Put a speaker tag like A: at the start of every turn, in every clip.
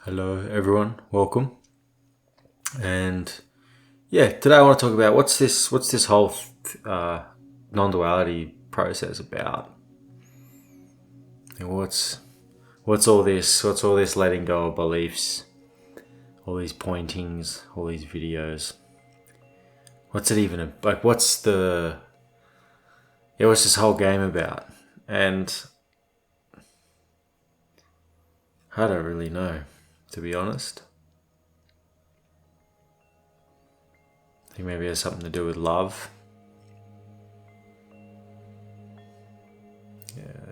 A: Hello everyone, welcome. And yeah, today I want to talk about what's this whole non-duality process about? And what's all this letting go of beliefs, all these pointings, all these videos? What's it even like? What's this whole game about? And I don't really know, to be honest. I think maybe it has something to do with love,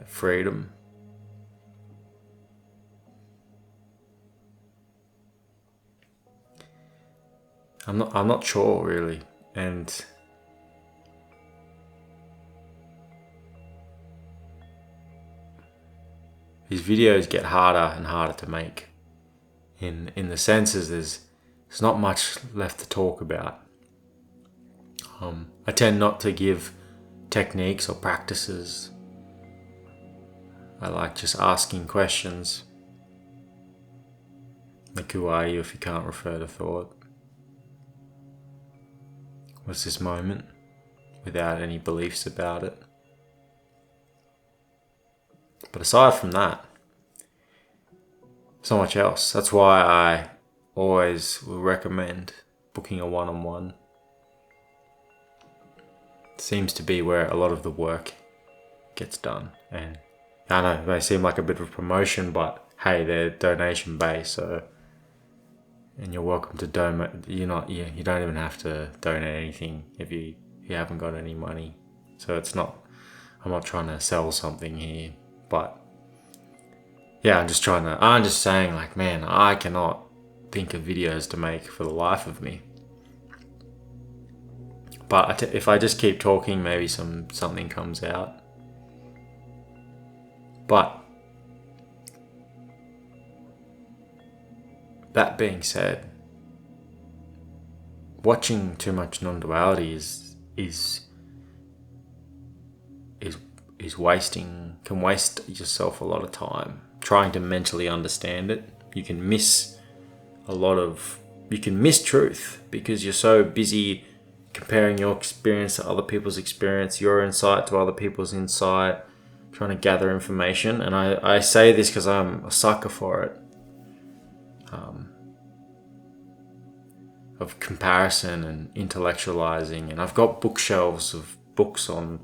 A: freedom. I'm not sure really, and these videos get harder and harder to make. In the senses, there's not much left to talk about. I tend not to give techniques or practices. I like just asking questions. Like, who are you if you can't refer to thought? What's this moment? Without any beliefs about it. But aside from that, so much else. That's why I always will recommend booking a one-on-one. Seems to be where a lot of the work gets done. And I know it may seem like a bit of a promotion, but hey, they're donation based, and you're welcome to donate. You don't even have to donate anything if you haven't got any money. So I'm not trying to sell something here, but yeah, I'm just saying, like, man, I cannot think of videos to make for the life of me. But if I just keep talking, maybe something comes out. But that being said, watching too much non-duality is can waste yourself a lot of time trying to mentally understand it. You can miss truth because you're so busy comparing your experience to other people's experience, your insight to other people's insight, trying to gather information. And I say this because I'm a sucker for it. Of comparison and intellectualizing. And I've got bookshelves of books on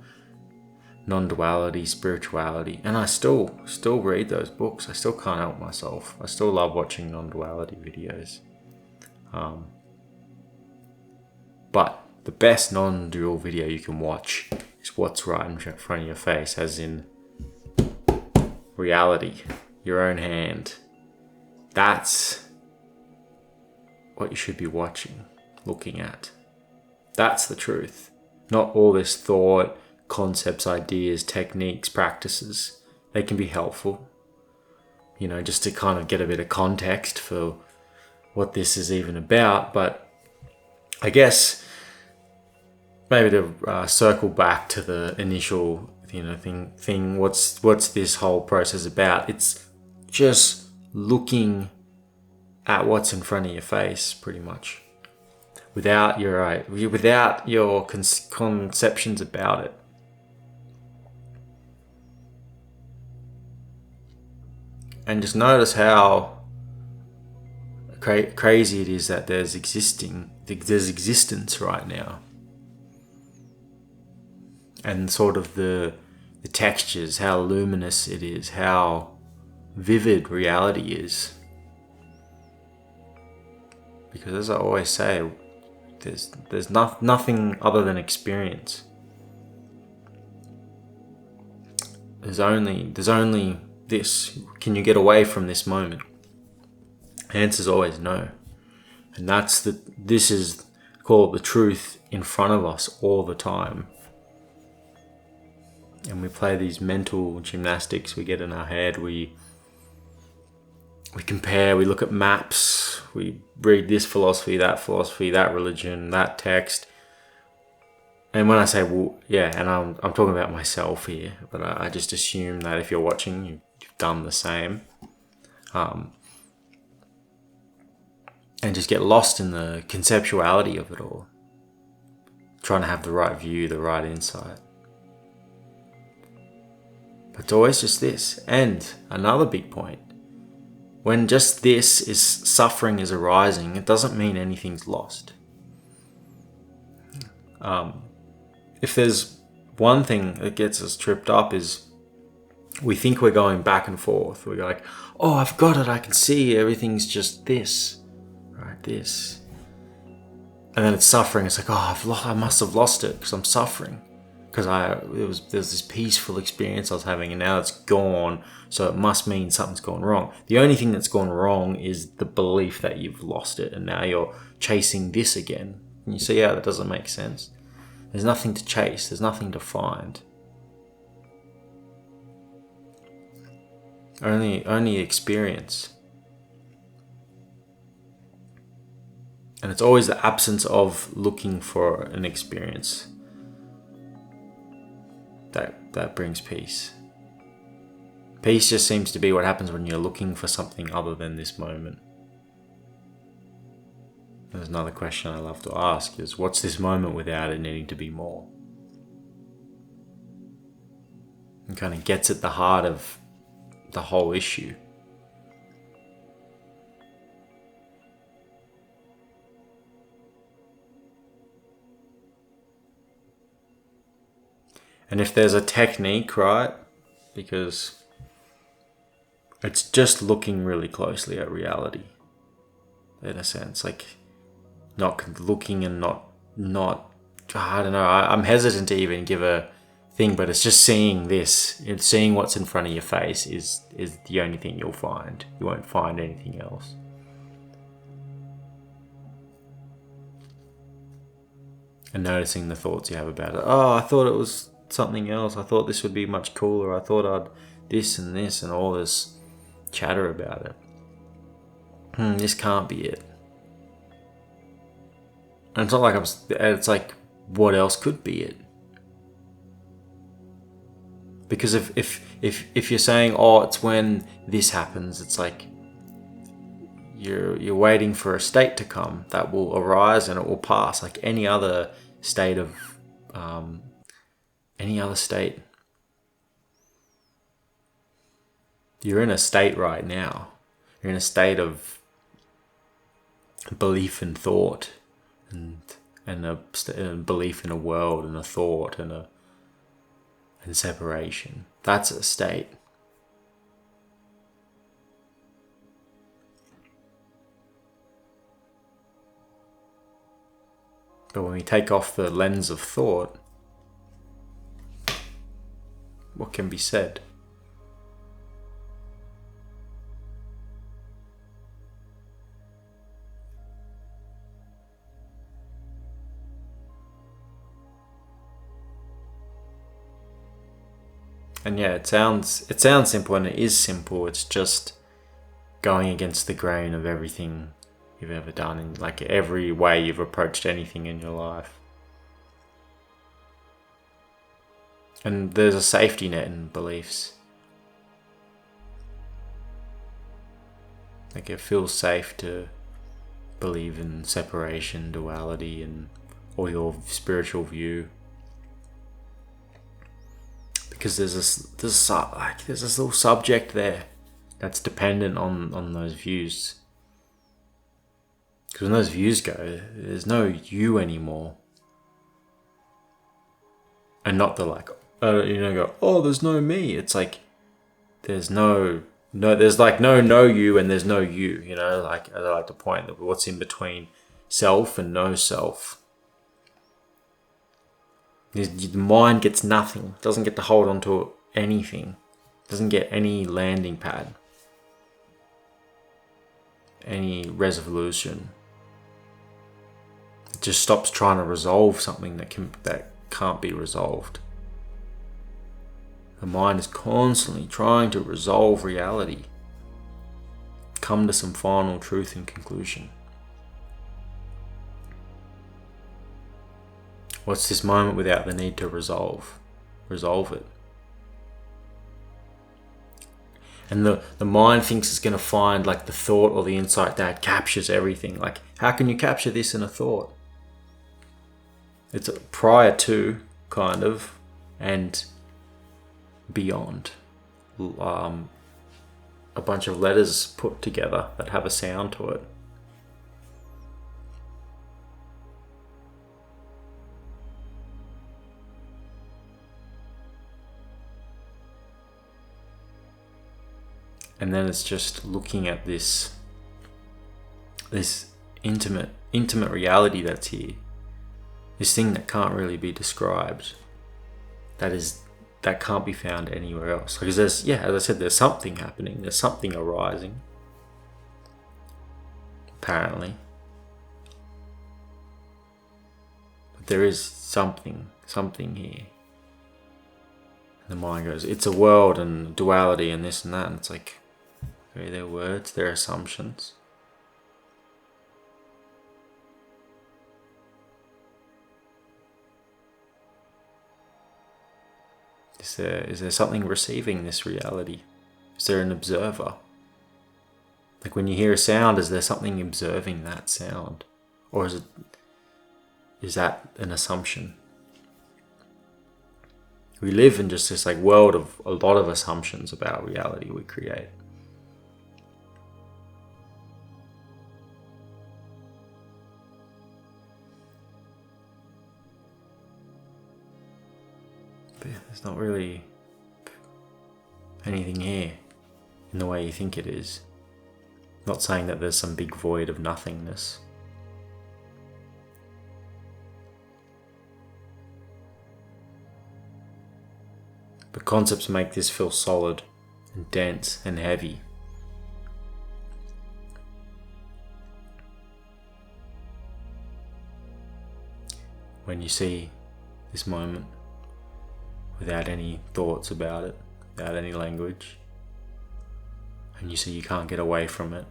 A: non-duality, spirituality, and I still read those books. I still can't help myself. I still love watching non-duality videos. But the best non-dual video you can watch is what's right in front of your face, as in reality, your own hand. That's what you should be watching, looking at. That's the truth. Not all this thought, concepts, ideas, techniques, practices. They can be helpful, just to kind of get a bit of context for what this is even about. But I guess maybe to circle back to the initial thing, what's this whole process about? It's just looking at what's in front of your face, pretty much, without your conceptions about it. And just notice how crazy it is that there's existence right now. And sort of the textures, how luminous it is, how vivid reality is. Because as I always say, there's nothing other than experience. There's only this. Can you get away from this moment? The answer's always no. And this is called the truth in front of us all the time. And we play these mental gymnastics. We get in our head. We compare. We look at maps. We read this philosophy, that religion, that text. And when I say, well, yeah, and I'm talking about myself here, but I just assume that if you're watching, you've done the same. and just get lost in the conceptuality of it all, trying to have the right view, the right insight. But it's always just this. And another big point, when just this is suffering is arising, it doesn't mean anything's lost. If there's one thing that gets us tripped up is we think we're going back and forth. We're like, oh, I've got it, I can see everything's just this, right? This. And then it's suffering. It's like, oh, I must have lost it because I'm suffering. Because there's this peaceful experience I was having, and now it's gone, so it must mean something's gone wrong. The only thing that's gone wrong is the belief that you've lost it, and now you're chasing this again. And you see how that doesn't make sense? There's nothing to chase. There's nothing to find. Only experience. And it's always the absence of looking for an experience that brings peace. Peace just seems to be what happens when you're looking for something other than this moment. There's another question I love to ask is, what's this moment without it needing to be more? It kind of gets at the heart of the whole issue. And if there's a technique, right, because it's just looking really closely at reality, in a sense, like not looking and not I don't know, I'm hesitant to even give a thing, but it's just seeing this, it's seeing what's in front of your face is the only thing you'll find. You won't find anything else. And noticing the thoughts you have about it. Oh, I thought it was something else. I thought this would be much cooler. I thought I'd this and all this chatter about it. This can't be it. And it's not like it's like, what else could be it? Because if you're saying, oh, it's when this happens, it's like you're waiting for a state to come that will arise and it will pass, like any other state of You're in a state right now. You're in a state of belief and thought, and a belief in a world and a thought and separation. That's a state. But when we take off the lens of thought, what can be said? And yeah, it sounds simple, and it is simple. It's just going against the grain of everything you've ever done, in like every way you've approached anything in your life. And there's a safety net in beliefs. Like it feels safe to believe in separation, duality, and or your spiritual view. Because there's this little subject there that's dependent on those views. Because when those views go, there's no you anymore. And not the like, go, oh, there's no me. It's like there's there's like no you, and there's no you. Like I like to point that what's in between self and no self. The mind gets nothing, doesn't get to hold on to anything, doesn't get any landing pad, any resolution. It just stops trying to resolve something that can't be resolved. The mind is constantly trying to resolve reality, come to some final truth and conclusion. What's this moment without the need to resolve it? And the mind thinks it's going to find like the thought or the insight that captures everything. Like, how can you capture this in a thought? It's prior to, kind of, and beyond. A bunch of letters put together that have a sound to it. And then it's just looking at this intimate reality that's here. This thing that can't really be described. That can't be found anywhere else. Because as I said, there's something happening. There's something arising. Apparently. But there is something here. And the mind goes, it's a world and duality and this and that. And it's like, okay, they're words, they're assumptions. Is there something receiving this reality? Is there an observer? Like when you hear a sound, is there something observing that sound? Or is that an assumption? We live in just this like world of a lot of assumptions about reality we create. But yeah, there's not really anything here in the way you think it is. Not saying that there's some big void of nothingness. But concepts make this feel solid and dense and heavy. When you see this moment without any thoughts about it, without any language, and you see you can't get away from it,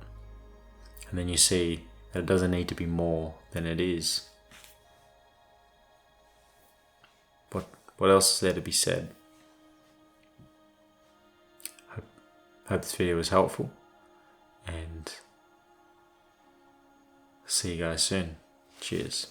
A: and then you see that it doesn't need to be more than it is. What else is there to be said? Hope this video was helpful, and see you guys soon. Cheers.